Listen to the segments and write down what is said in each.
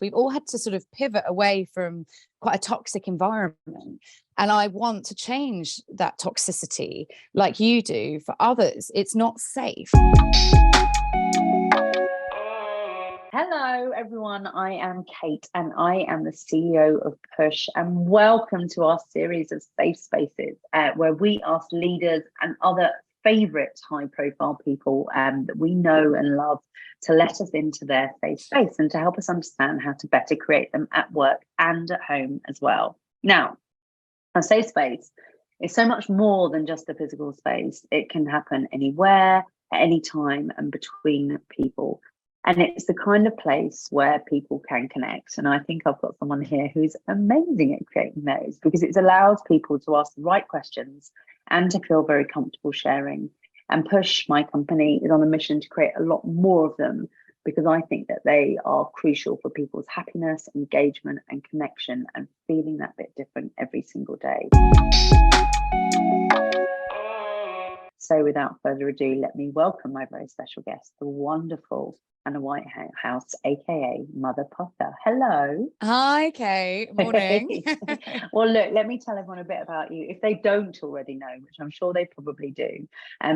We've all had to sort of pivot away from quite a toxic environment. And I want to change that toxicity like you do for others. It's not safe. Hello, everyone. I am Cate and I am the CEO of Push. And welcome to our series of safe spaces where we ask leaders and other favourite high-profile people that we know and love to let us into their safe space and to help us understand how to better create them at work and at home as well. Now, a safe space is so much more than just a physical space. It can happen anywhere, at any time, and between people. And it's the kind of place where people can connect. And I think I've got someone here who's amazing at creating those, because it allows people to ask the right questions and to feel very comfortable sharing. And Push, my company, is on a mission to create a lot more of them, because I think that they are crucial for people's happiness, engagement, and connection, and feeling that bit different every single day. So without further ado, let me welcome my very special guest, the wonderful Anna Whitehouse, aka Mother Pukka. Hello. Hi, Kate. Morning. Well, look, let me tell everyone a bit about you, if they don't already know, which I'm sure they probably do.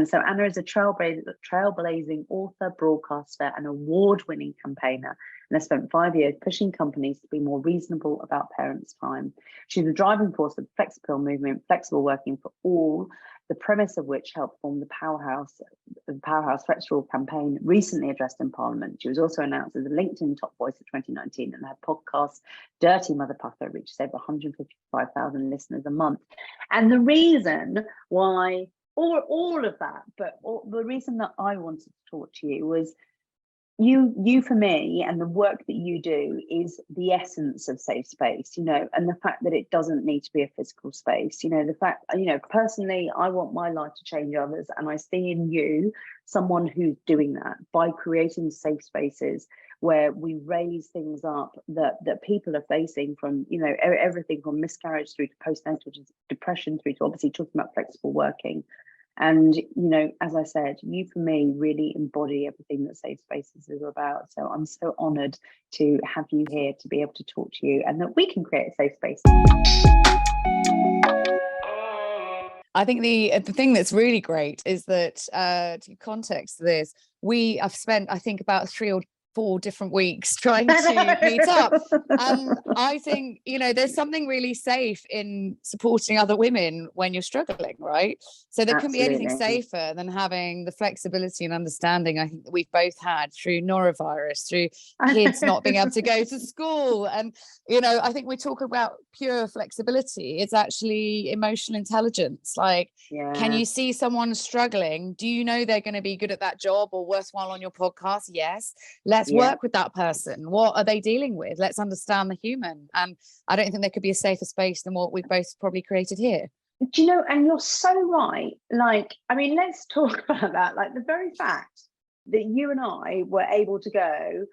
So Anna is a trailblazing author, broadcaster, and award-winning campaigner, and has spent 5 years pushing companies to be more reasonable about parents' time. She's the driving force of the flexible movement, flexible working for all, the premise of which helped form the Powerhouse Flexible campaign, recently addressed in Parliament. She was also announced as a LinkedIn Top Voice of 2019, and her podcast, Dirty Mother Pukka, reaches over 155,000 listeners a month. And the reason why, all of that, the reason that I wanted to talk to you was you for me, and the work that you do is the essence of safe space, and the fact that it doesn't need to be a physical space, the fact, personally, I want my life to change others, and I see in you someone who's doing that by creating safe spaces where we raise things up that people are facing, from everything from miscarriage through to postnatal depression, through to obviously talking about flexible working. And, as I said, you for me really embody everything that Safe Spaces is about. So I'm so honoured to have you here to be able to talk to you, and that we can create a safe space. I think the thing that's really great is that, to context this, I've spent, I think, about 3 or 4 different weeks trying to meet up. And I think, there's something really safe in supporting other women when you're struggling, right? So there couldn't be anything safer than having the flexibility and understanding, I think, that we've both had through norovirus, through kids not being able to go to school. And, I think we talk about pure flexibility. It's actually emotional intelligence. Like, can you see someone struggling? Do you know they're going to be good at that job or worthwhile on your podcast? Yes. Let's work with that person. What are they dealing with? Let's understand the human. And I don't think there could be a safer space than what we've both probably created here. Do you know, and you're so right. Let's talk about that. Like, the very fact that you and I were able to go,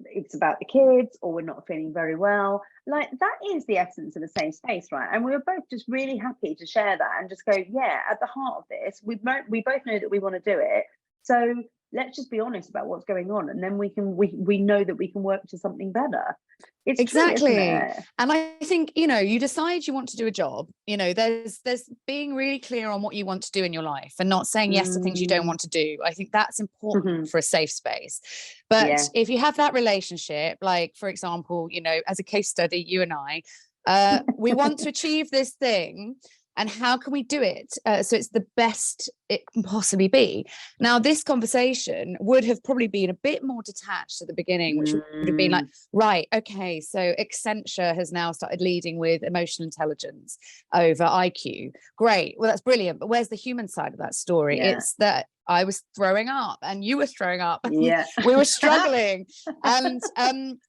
it's about the kids, or we're not feeling very well. Like, that is the essence of a safe space, right? And we were both just really happy to share that and just go, at the heart of this, we both know that we want to do it. So let's just be honest about what's going on, and then we know that we can work to something better. It's exactly true, isn't it? And I think, you decide you want to do a job, there's being really clear on what you want to do in your life, and not saying yes to things you don't want to do. I think that's important for a safe space. But if you have that relationship, like, for example, as a case study, you and I, we want to achieve this thing, and how can we do it so it's the best it can possibly be? Now, this conversation would have probably been a bit more detached at the beginning, which would have been like, right, okay, so Accenture has now started leading with emotional intelligence over IQ. Great, well, that's brilliant, but where's the human side of that story? It's that I was throwing up and you were throwing up. We were struggling. And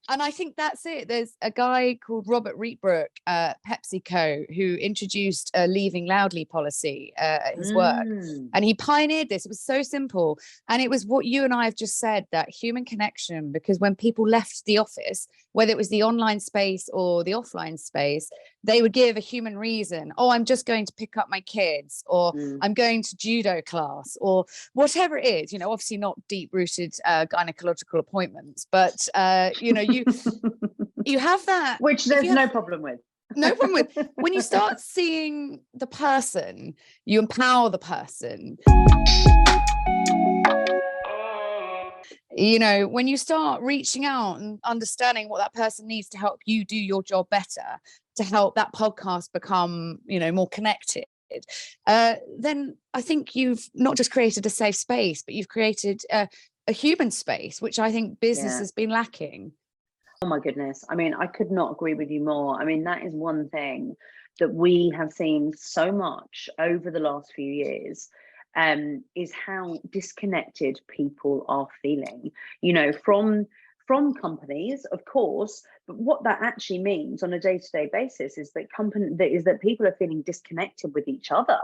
I think that's it. There's a guy called Robert Reitbrook, PepsiCo, who introduced a leaving loudly policy at his work. And he pioneered this. It was so simple. And it was what you and I have just said, that human connection, because when people left the office, whether it was the online space or the offline space, they would give a human reason. Oh, I'm just going to pick up my kids, or I'm going to judo class, or whatever it is, obviously not deep rooted gynecological appointments, but, you You have that, which there's no problem with. No problem with. When you start seeing the person, you empower the person. You know, when you start reaching out and understanding what that person needs to help you do your job better, to help that podcast become, you know, more connected, then I think you've not just created a safe space, but you've created a human space, which I think business has been lacking. Oh my goodness. I mean, I could not agree with you more. I mean, that is one thing that we have seen so much over the last few years, is how disconnected people are feeling, you know, from companies, of course, but what that actually means on a day-to-day basis is that people are feeling disconnected with each other,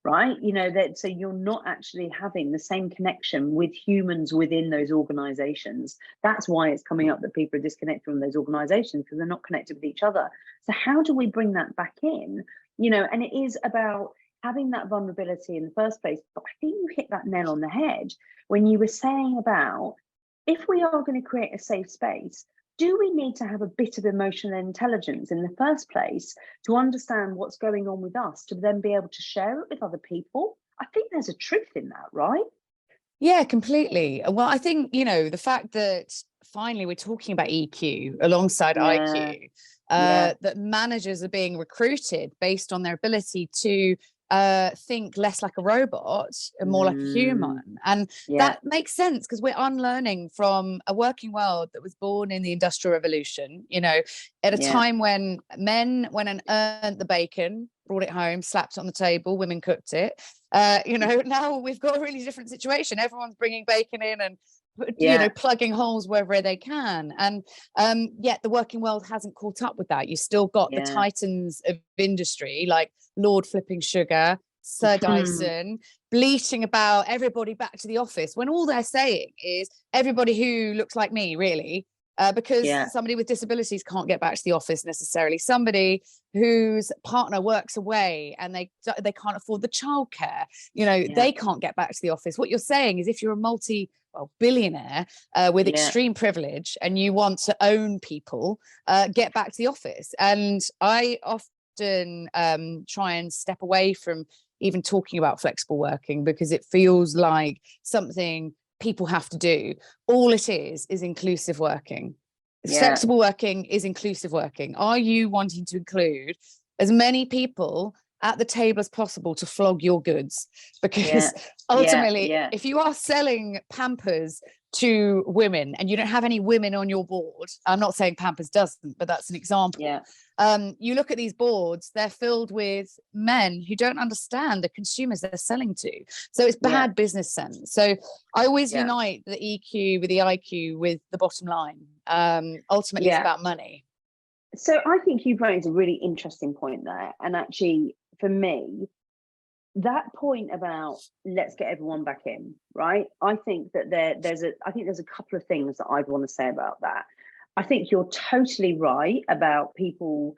right? You know, that so you're not actually having the same connection with humans within those organizations. That's why it's coming up that people are disconnected from those organizations, because they're not connected with each other. So how do we bring that back in? You know, and it is about having that vulnerability in the first place. But I think you hit that nail on the head when you were saying about, if we are going to create a safe space, do we need to have a bit of emotional intelligence in the first place to understand what's going on with us, to then be able to share it with other people? I think there's a truth in that, right? Yeah, completely. Well, I think, you know, the fact that finally we're talking about EQ alongside IQ, that managers are being recruited based on their ability to think less like a robot and more like a human. And that makes sense, because we're unlearning from a working world that was born in the Industrial Revolution, you know, at a time when men went and earned the bacon, brought it home, slapped it on the table, women cooked it. You know, now we've got a really different situation. Everyone's bringing bacon in and you know, plugging holes wherever they can, and yet the working world hasn't caught up with that. You still got the titans of industry like Lord Flipping Sugar, Sir Dyson, bleating about everybody back to the office, when all they're saying is everybody who looks like me, really. Because somebody with disabilities can't get back to the office necessarily. Somebody whose partner works away and they can't afford the childcare, you know, they can't get back to the office. What you're saying is, if you're a billionaire with extreme privilege and you want to own people, get back to the office. And I often try and step away from even talking about flexible working, because it feels like something people have to do. All it is inclusive working. Flexible working is inclusive working. Are you wanting to include as many people at the table as possible to flog your goods? Because ultimately, if you are selling Pampers to women and you don't have any women on your board, I'm not saying Pampers doesn't, but that's an example. You look at these boards, they're filled with men who don't understand the consumers they're selling to. So it's bad business sense. So I always unite the EQ with the IQ with the bottom line. Ultimately, it's about money. So I think you've raised a really interesting point there. And actually, for me, that point about let's get everyone back in, right? I think that there's a couple of things that I want to say about that. I think you're totally right about people,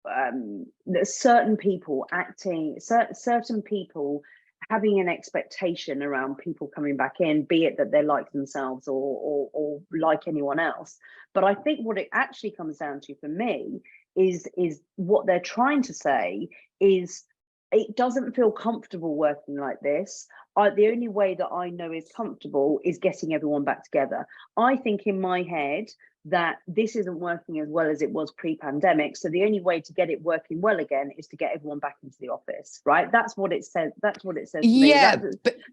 that certain people having an expectation around people coming back in, be it that they're like themselves or like anyone else. But I think what it actually comes down to for me is what they're trying to say is, it doesn't feel comfortable working like this. The only way that I know is comfortable is getting everyone back together. I think in my head that this isn't working as well as it was pre-pandemic. So the only way to get it working well again is to get everyone back into the office, right? That's what it says. That's what it says to me.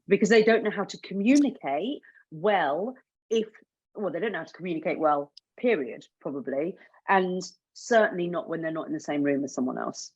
Because they don't know how to communicate well. They don't know how to communicate well, period, probably. And certainly not when they're not in the same room as someone else.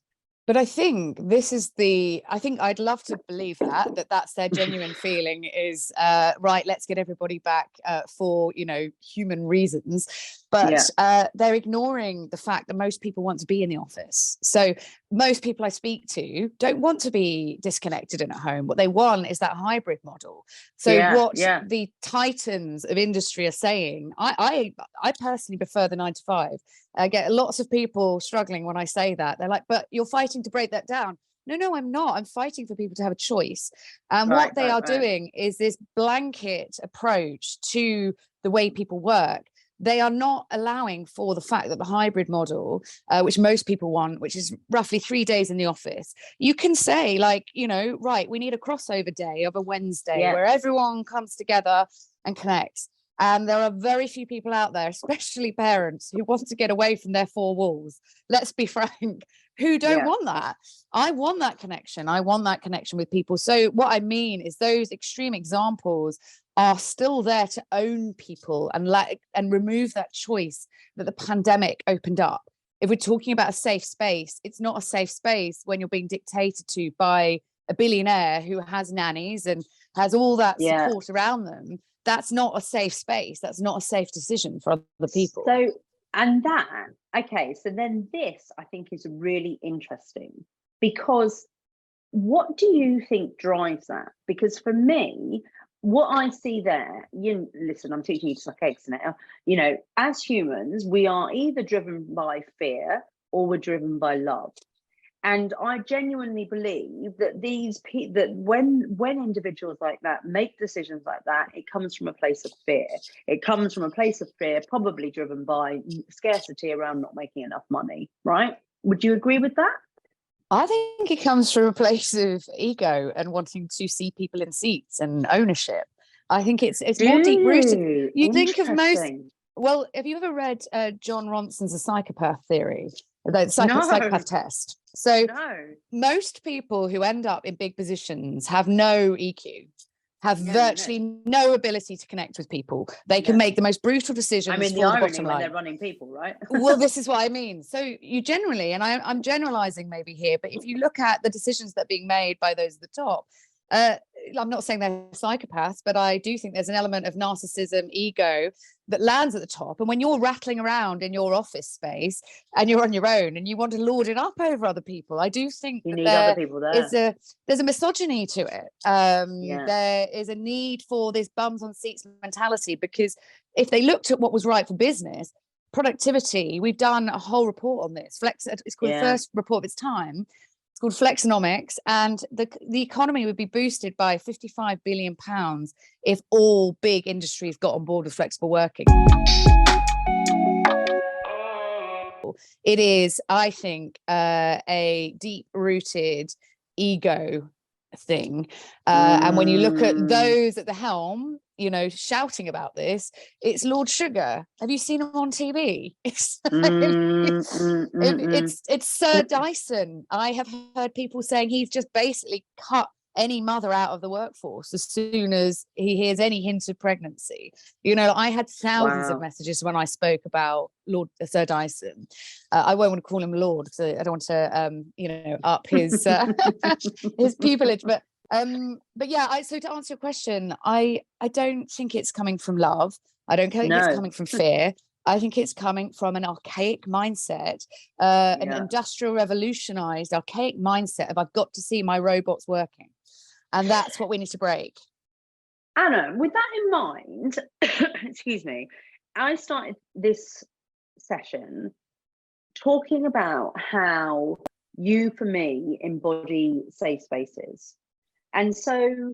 But I think I'd love to believe that that's their genuine feeling is, right, let's get everybody back for, you know, human reasons. But they're ignoring the fact that most people want to be in the office. So most people I speak to don't want to be disconnected and at home. What they want is that hybrid model. So the titans of industry are saying, I personally prefer the 9 to 5. I get lots of people struggling when I say that. They're like, but you're fighting to break that down. No, I'm not. I'm fighting for people to have a choice. And what they are doing is this blanket approach to the way people work they are not allowing for the fact that the hybrid model, which most people want, which is roughly 3 days in the office, you can say, like, you know, right, we need a crossover day of a Wednesday where everyone comes together and connects. And there are very few people out there, especially parents, who want to get away from their four walls. Let's be frank, who don't want that. I want that connection. I want that connection with people. So what I mean is those extreme examples are still there to own people and remove that choice that the pandemic opened up. If we're talking about a safe space, it's not a safe space when you're being dictated to by a billionaire who has nannies and has all that support around them. That's not a safe space. That's not a safe decision for other people. So then this, I think, is really interesting, because what do you think drives that? Because for me, what I see there, listen, I'm teaching you to suck eggs now. You know, as humans, we are either driven by fear or we're driven by love. And I genuinely believe that that when individuals like that make decisions like that, it comes from a place of fear. It comes from a place of fear, probably driven by scarcity around not making enough money, right? Would you agree with that? I think it comes from a place of ego and wanting to see people in seats and ownership. I think it's more deep rooted. You think of well, have you ever read John Ronson's The Psychopath Theory, the psychopath test? So most people who end up in big positions have no EQ, have virtually no ability to connect with people. They can make the most brutal decisions. I mean, the irony when they're running people, right? Well, this is what I mean. So you generally, and I'm generalizing maybe here, but if you look at the decisions that are being made by those at the top, I'm not saying they're psychopaths, but I do think there's an element of narcissism, ego that lands at the top. And when you're rattling around in your office space and you're on your own and you want to lord it up over other people, I do think you need other people there. There's a misogyny to it. There is a need for this bums on seats mentality, because if they looked at what was right for business, productivity, we've done a whole report on this. It's called the first report of its time. It's called Flexonomics, and the economy would be boosted by £55 billion if all big industries got on board with flexible working. It is, I think, a deep-rooted ego thing. And when you look at those at the helm, you know, shouting about this, it's Lord Sugar. Have you seen him on TV? It's Sir Dyson. I have heard people saying he's just basically cut any mother out of the workforce as soon as he hears any hint of pregnancy. You know, I had thousands of messages when I spoke about Sir Dyson. I won't want to call him Lord because I don't want to, up his his pupillage, but yeah, so to answer your question, I don't think it's coming from love. I don't think it's coming from fear. I think it's coming from an archaic mindset, an industrial revolutionized archaic mindset of I've got to see my robots working. And that's what we need to break. Anna, with that in mind, excuse me, I started this session talking about how you, for me, embody safe spaces. And so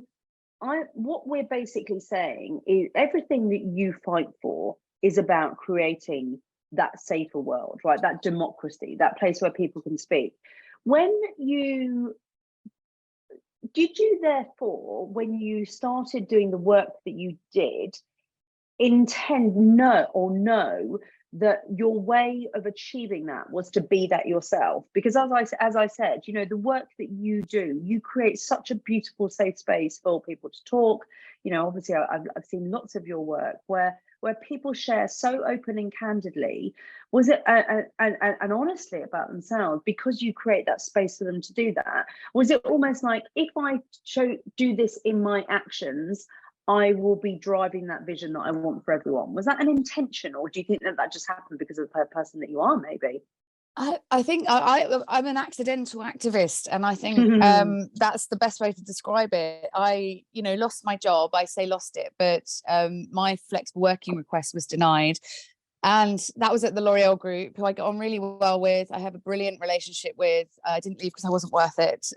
what we're basically saying is everything that you fight for is about creating that safer world, right? That democracy, that place where people can speak. Did you therefore, when you started doing the work that you did, know that your way of achieving that was to be that yourself? Because as I said, you know, the work that you do, you create such a beautiful safe space for people to talk. You know, obviously I've seen lots of your work where people share so open and candidly, was it and honestly about themselves, because you create that space for them to do that. Was it almost like, if I do this in my actions, I will be driving that vision that I want for everyone? Was that an intention, or do you think that just happened because of the person that you are, maybe? I think I'm an accidental activist, and I think that's the best way to describe it. I, lost my job. I say lost it, but my flexible working request was denied. And that was at the L'Oreal Group, who I got on really well with. I have a brilliant relationship with. I didn't leave because I wasn't worth it.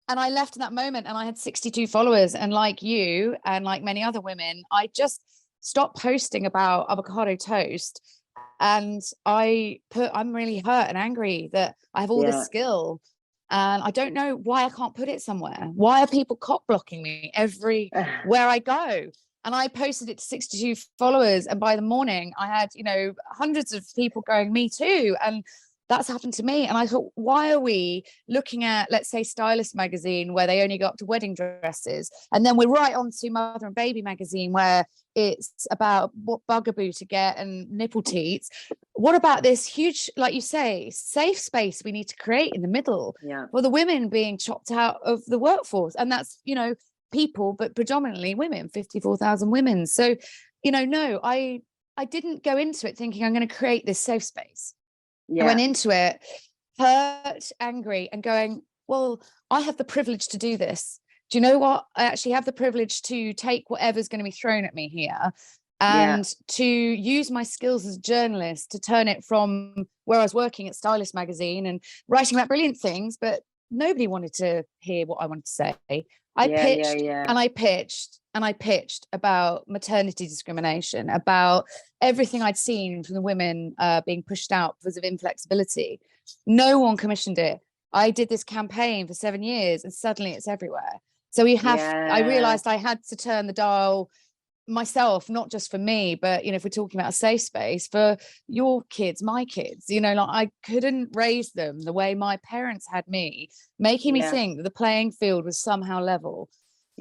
And I left in that moment, and I had 62 followers. And like you and like many other women, I just stopped posting about avocado toast. And I'm really hurt and angry that I have all this skill, and I don't know why I can't put it somewhere. Why are people cock blocking me where I go? And I posted it to 62 followers. And by the morning I had, hundreds of people going, me too. And that's happened to me. And I thought, why are we looking at, let's say, Stylist magazine, where they only go up to wedding dresses, and then we're right on to Mother and Baby magazine, where it's about what bugaboo to get and nipple teats. What about this huge, like you say, safe space we need to create in the middle for the women being chopped out of the workforce? And that's, people, but predominantly women, 54,000 women. So, no, I didn't go into it thinking I'm going to create this safe space. I went into it hurt, angry, and going, well, I have the privilege to do this. Do you know what? I actually have the privilege to take whatever's going to be thrown at me here, and to use my skills as a journalist to turn it from where I was working at Stylist magazine and writing about brilliant things, but nobody wanted to hear what I wanted to say. I pitched about maternity discrimination, about everything I'd seen from the women being pushed out because of inflexibility. No one commissioned it. I did this campaign for 7 years, and suddenly it's everywhere. So I realized I had to turn the dial myself, not just for me, but if we're talking about a safe space for your kids, my kids, like I couldn't raise them the way my parents had me, making me think that the playing field was somehow level.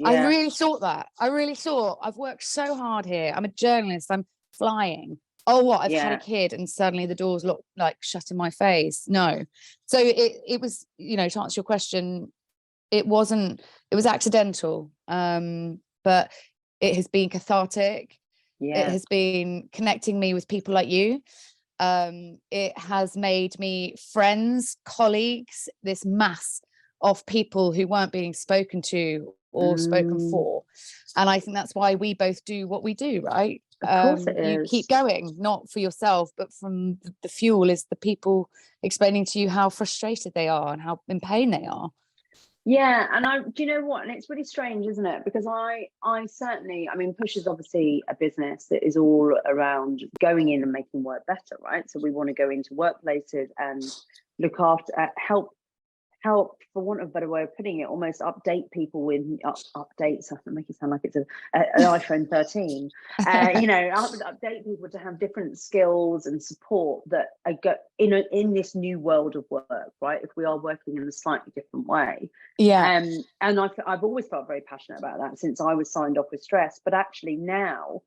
I really thought that. I've worked so hard here. I'm a journalist. I'm flying. Oh, what? I've had a kid, and suddenly the doors look like shut in my face. No. So it was, to answer your question, it was accidental. But it has been cathartic. It has been connecting me with people like you. It has made me friends, colleagues, this mass of people who weren't being spoken to or spoken for. And I think that's why we both do what we do, right? Of course it is. You keep going, not for yourself, but from the fuel is the people explaining to you how frustrated they are and how in pain they are. Yeah, and do you know what? And it's really strange, isn't it? Because I certainly, Push is obviously a business that is all around going in and making work better, right? So we want to go into workplaces and look after, help, for want of a better way of putting it, almost update people with updates. I make it sound like it's an iPhone 13. Update people to have different skills and support that are in this new world of work, right? If we are working in a slightly different way. And I've always felt very passionate about that since I was signed off with stress. But actually now,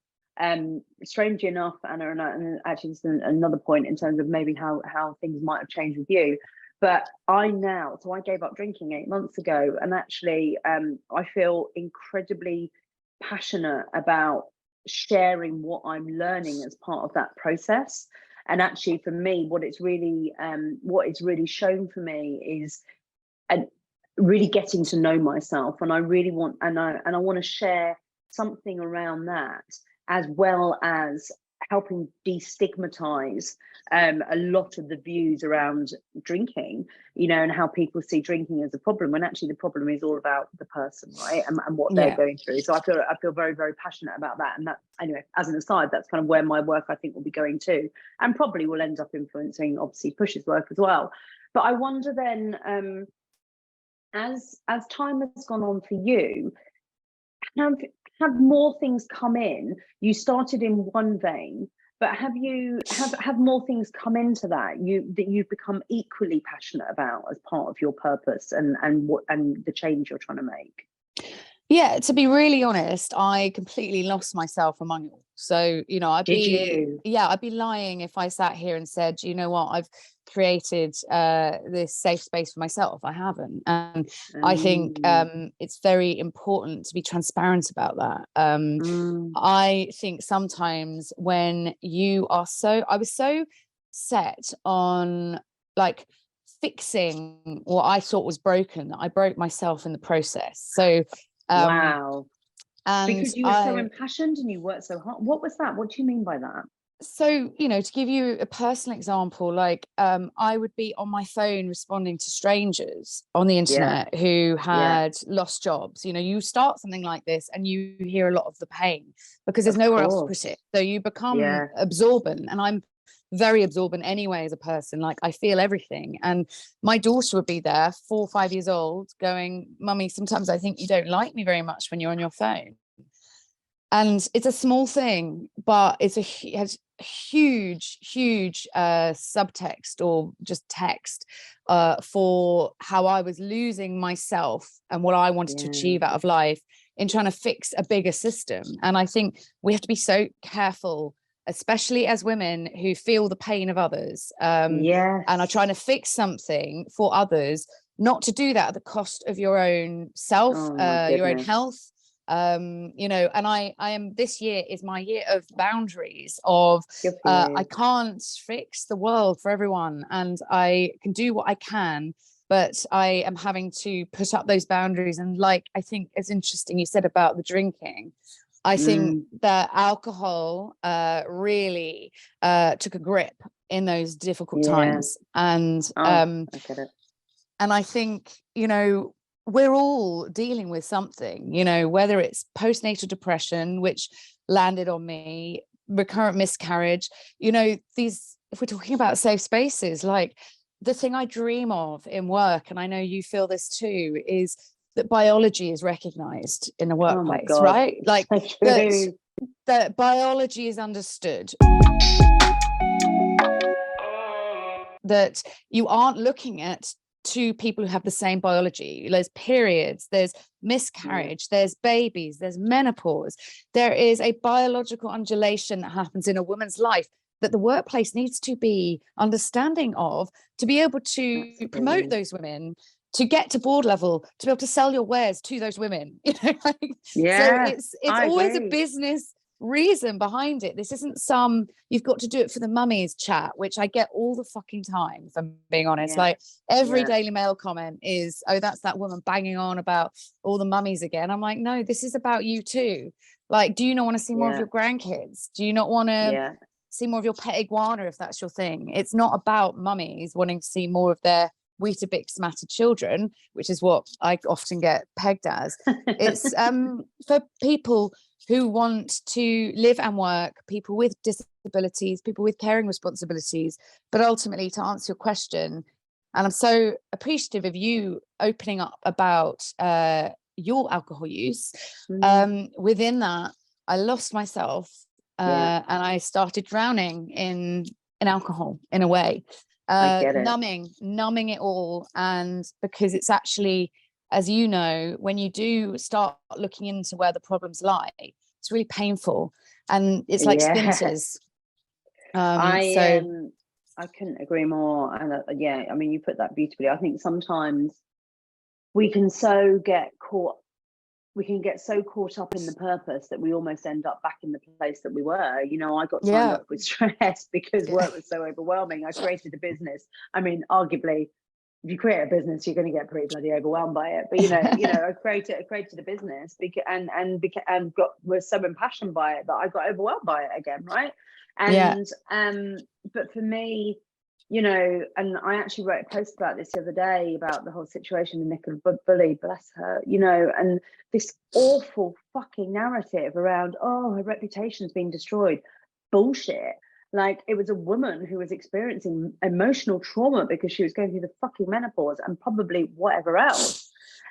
strangely enough, Anna, and actually this is another point in terms of maybe how things might have changed with you. But I gave up drinking 8 months ago, and actually I feel incredibly passionate about sharing what I'm learning as part of that process. And actually for me, what it's really shown for me is really getting to know myself. And I really want, and I want to share something around that, as well as helping destigmatize a lot of the views around drinking, and how people see drinking as a problem, when actually the problem is all about the person, right, and what they're going through. So I feel very, very passionate about that. And that, anyway, as an aside, that's kind of where my work I think will be going to, and probably will end up influencing obviously Push's work as well. But I wonder then, as time has gone on for you, have more things come in? You started in one vein, but have more things come into that you've become equally passionate about as part of your purpose and the change you're trying to make? Yeah, to be really honest, I completely lost myself among it all. So, I'd be lying if I sat here and said, you know what, I've created this safe space for myself. I haven't. And I think it's very important to be transparent about that. I think sometimes when you are I was so set on like fixing what I thought was broken that I broke myself in the process. So wow. And because you were so impassioned and you worked so hard. What was that? What do you mean by that? So, you know, to give you a personal example, like I would be on my phone responding to strangers on the internet who had lost jobs. You know, you start something like this and you hear a lot of the pain because there's nowhere else to put it. So you become absorbent, and I'm very absorbent anyway as a person. Like, I feel everything. And my daughter would be there, 4 or 5 years old, going, "Mummy, sometimes I think you don't like me very much when you're on your phone." And it's a small thing, but it has huge subtext, or just text, for how I was losing myself and what I wanted to achieve out of life in trying to fix a bigger system. And I think we have to be so careful, especially as women who feel the pain of others, and are trying to fix something for others, not to do that at the cost of your own self, your own health. You know, and I am, this year is my year of boundaries, of I can't fix the world for everyone, and I can do what I can, but I am having to put up those boundaries. And like, I think it's interesting you said about the drinking. I think that alcohol really took a grip in those difficult times. And I get it. And I think, you know, we're all dealing with something, you know, whether it's postnatal depression, which landed on me, recurrent miscarriage, you know, these, if we're talking about safe spaces, like the thing I dream of in work, and I know you feel this too, is that biology is recognized in the workplace, right? Like that biology is understood. That you aren't looking at two people who have the same biology. There's periods, there's miscarriage, there's babies, there's menopause. There is a biological undulation that happens in a woman's life that the workplace needs to be understanding of, to be able to promote those women, to get to board level, to be able to sell your wares to those women. You know, like, so it's always a business reason behind it. This isn't some "you've got to do it for the mummies" chat, which I get all the fucking time, if I'm being honest. Like, every Daily Mail comment is, "Oh, that's that woman banging on about all the mummies again." I'm like, no, this is about you too. Like, do you not want to see more of your grandkids? Do you not want to see more of your pet iguana, if that's your thing? It's not about mummies wanting to see more of their Weetabix smattered children, which is what I often get pegged as. It's for people who want to live and work, people with disabilities, people with caring responsibilities. But ultimately, to answer your question, and I'm so appreciative of you opening up about your alcohol use. Within that, I lost myself, and I started drowning in alcohol, in a way, numbing it all. And because it's actually, as you know, when you do start looking into where the problems lie, it's really painful, and it's like splinters. I couldn't agree more. And I mean, you put that beautifully. I think sometimes we can get so caught up in the purpose that we almost end up back in the place that we were. You know, I got signed up with stress because work was so overwhelming. I created a business. I mean, arguably, if you create a business, you're going to get pretty bloody overwhelmed by it. But I created a business and was so impassioned by it that I got overwhelmed by it again, right? And but for me, you know, and I actually wrote a post about this the other day about the whole situation with Nicola Bully, bless her, you know, and this awful fucking narrative around, oh, her reputation's being destroyed. Bullshit. Like, it was a woman who was experiencing emotional trauma because she was going through the fucking menopause and probably whatever else.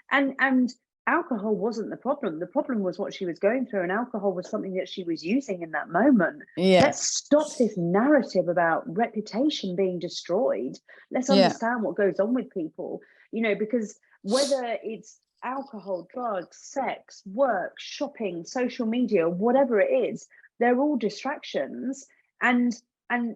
And alcohol wasn't the problem. The problem was what she was going through, and alcohol was something that she was using in that moment. Let's stop this narrative about reputation being destroyed. Let's understand what goes on with people, you know, because whether it's alcohol, drugs, sex, work, shopping, social media, whatever it is, they're all distractions. And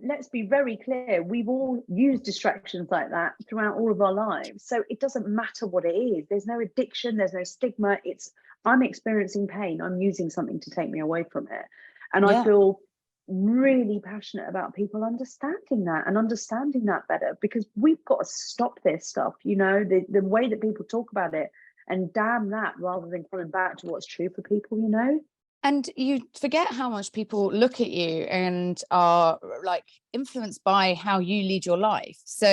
let's be very clear, we've all used distractions like that throughout all of our lives. So it doesn't matter what it is. There's no addiction, there's no stigma. It's, I'm experiencing pain, I'm using something to take me away from it. And I feel really passionate about people understanding that better, because we've got to stop this stuff, you know, the way that people talk about it, and damn that, rather than coming back to what's true for people, you know. And you forget how much people look at you and are like influenced by how you lead your life. So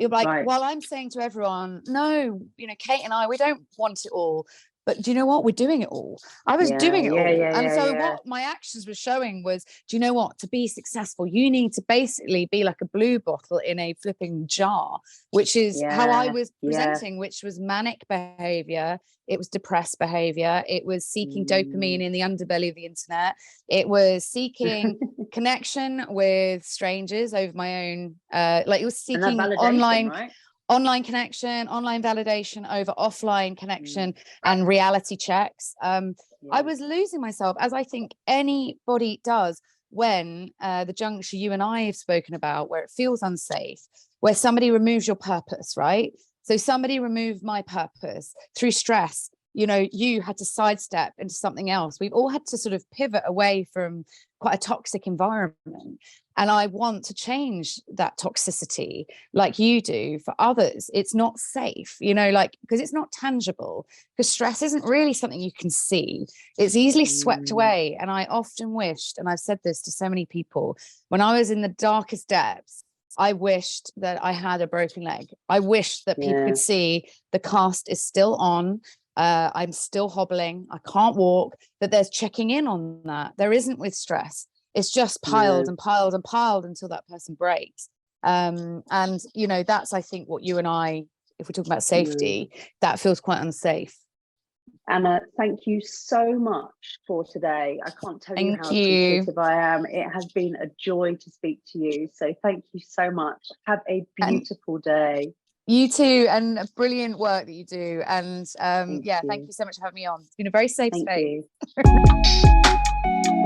you're like, well, I'm saying to everyone, no, you know, Cate and I, we don't want it all. But do you know what? We're doing it all. I was doing it all. And so what my actions were showing was, do you know what? To be successful, you need to basically be like a blue bottle in a flipping jar, which is how I was presenting, which was manic behavior. It was depressed behavior. It was seeking dopamine in the underbelly of the internet. It was seeking connection with strangers over my own, like it was seeking online connection, online validation over offline connection and reality checks. I was losing myself, as I think anybody does when the juncture you and I have spoken about, where it feels unsafe, where somebody removes your purpose, right? So somebody removed my purpose through stress. You know, you had to sidestep into something else. We've all had to sort of pivot away from quite a toxic environment. And I want to change that toxicity like you do for others. It's not safe, you know, like, because it's not tangible, because stress isn't really something you can see. It's easily swept away. And I often wished, and I've said this to so many people, when I was in the darkest depths, I wished that I had a broken leg. I wished that people could see the cast is still on. I'm still hobbling. I can't walk. That there's checking in on that. There isn't with stress. It's just piled and piled and piled until that person breaks. And, you know, that's, I think, what you and I, if we're talking about safety, that feels quite unsafe. Anna, thank you so much for today. I can't tell you how appreciative I am. It has been a joy to speak to you. So thank you so much. Have a beautiful day. You too, and brilliant work that you do. And thank you so much for having me on. It's been a very safe space. Thank you.